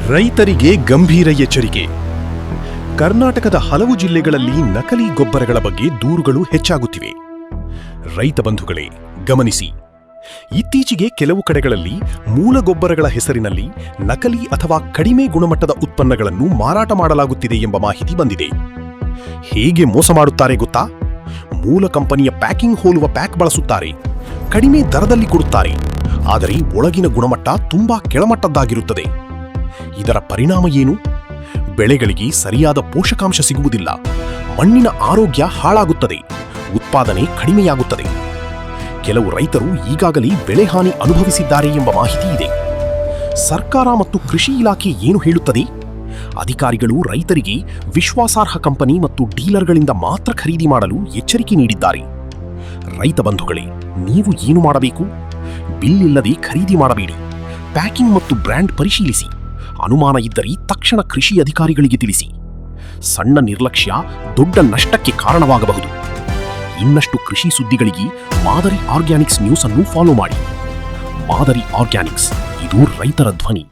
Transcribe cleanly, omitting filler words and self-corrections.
ರೈತರಿಗೆ ಗಂಭೀರ ಎಚ್ಚರಿಕೆ. ಕರ್ನಾಟಕದ ಹಲವು ಜಿಲ್ಲೆಗಳಲ್ಲಿ ನಕಲಿ ಗೊಬ್ಬರಗಳ ಬಗ್ಗೆ ದೂರುಗಳು ಹೆಚ್ಚಾಗುತ್ತಿವೆ. ರೈತ ಬಂಧುಗಳೇ, ಗಮನಿಸಿ. ಇತ್ತೀಚೆಗೆ ಕೆಲವು ಕಡೆಗಳಲ್ಲಿ ಮೂಲ ಗೊಬ್ಬರಗಳ ಹೆಸರಿನಲ್ಲಿ ನಕಲಿ ಅಥವಾ ಕಡಿಮೆ ಗುಣಮಟ್ಟದ ಉತ್ಪನ್ನಗಳನ್ನು ಮಾರಾಟ ಮಾಡಲಾಗುತ್ತಿದೆ ಎಂಬ ಮಾಹಿತಿ ಬಂದಿದೆ. ಹೇಗೆ ಮೋಸ ಮಾಡುತ್ತಾರೆ ಗೊತ್ತಾ? ಮೂಲ ಕಂಪನಿಯ ಪ್ಯಾಕಿಂಗ್ ಹೋಲುವ ಪ್ಯಾಕ್ ಬಳಸುತ್ತಾರೆ. ಕಡಿಮೆ ದರದಲ್ಲಿ ಕೊಡುತ್ತಾರೆ, ಆದರೆ ಒಳಗಿನ ಗುಣಮಟ್ಟ ತುಂಬಾ ಕೆಳಮಟ್ಟದ್ದಾಗಿರುತ್ತದೆ. ಇದರ ಪರಿಣಾಮ ಏನು? ಬೆಳೆಗಳಿಗೆ ಸರಿಯಾದ ಪೋಷಕಾಂಶ ಸಿಗುವುದಿಲ್ಲ, ಮಣ್ಣಿನ ಆರೋಗ್ಯ ಹಾಳಾಗುತ್ತದೆ, ಉತ್ಪಾದನೆ ಕಡಿಮೆಯಾಗುತ್ತದೆ. ಕೆಲವು ರೈತರು ಈಗಾಗಲೇ ಬೆಳೆ ಹಾನಿ ಅನುಭವಿಸಿದ್ದಾರೆ ಎಂಬ ಮಾಹಿತಿ ಇದೆ. ಸರ್ಕಾರ ಮತ್ತು ಕೃಷಿ ಇಲಾಖೆ ಏನು ಹೇಳುತ್ತದೆ? ಅಧಿಕಾರಿಗಳು ರೈತರಿಗೆ ವಿಶ್ವಾಸಾರ್ಹ ಕಂಪನಿ ಮತ್ತು ಡೀಲರ್ಗಳಿಂದ ಮಾತ್ರ ಖರೀದಿ ಮಾಡಲು ಎಚ್ಚರಿಕೆ ನೀಡಿದ್ದಾರೆ. ರೈತ ಬಂಧುಗಳೇ, ನೀವು ಏನು ಮಾಡಬೇಕು? ಬಿಲ್ ಇಲ್ಲದೆ ಖರೀದಿ ಮಾಡಬೇಡಿ. ಪ್ಯಾಕಿಂಗ್ ಮತ್ತು ಬ್ರ್ಯಾಂಡ್ ಪರಿಶೀಲಿಸಿ. ಅನುಮಾನ ಇದ್ದರೆ ತಕ್ಷಣ ಕೃಷಿ ಅಧಿಕಾರಿಗಳಿಗೆ ತಿಳಿಸಿ. ಸಣ್ಣ ನಿರ್ಲಕ್ಷ್ಯ ದೊಡ್ಡ ನಷ್ಟಕ್ಕೆ ಕಾರಣವಾಗಬಹುದು. ಇನ್ನಷ್ಟು ಕೃಷಿ ಸುದ್ದಿಗಳಿಗೆ ಮಾದರಿ ಆರ್ಗ್ಯಾನಿಕ್ಸ್ ನ್ಯೂಸ್ ಅನ್ನು ಫಾಲೋ ಮಾಡಿ. ಮಾದರಿ ಆರ್ಗ್ಯಾನಿಕ್ಸ್, ಇದು ರೈತರ ಧ್ವನಿ.